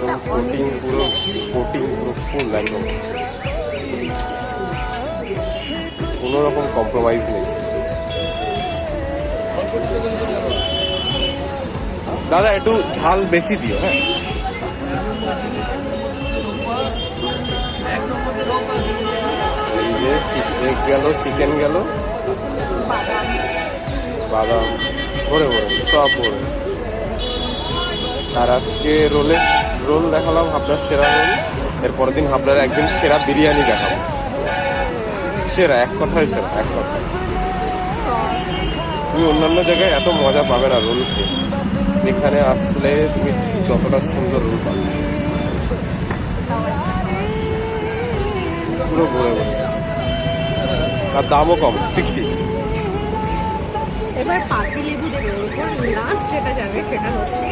একদম কোটিং পুরো ফুল একদম, কোনো রকম কম্প্রোমাইজ নেই। দাদা একটু ঝাল বেশি দিও, হ্যাঁ। এই যে এগ গেল, চিকেন গেল, বাদাম ভরে ভরে সব ভরে। আর আজকে রোল দেখালাম, হাবড়ার সেরা রোল। এর পরের দিন হাবড়ার একদিন সেরা বিরিয়ানি দেখাবো। সেরা, এক কথায় সেরা, এক কথা। তুমি অন্যান্য জায়গায় এত মজা পাবে না রোল খেয়ে, এখানে আসলে তুমি যতটা সুন্দর রোল পাবে, পুরো ভরে ভরে। আর দামও কম, 60। এবার পাতি লেবু দেবে, লাস্ট যেটা যাবে সেটা হচ্ছে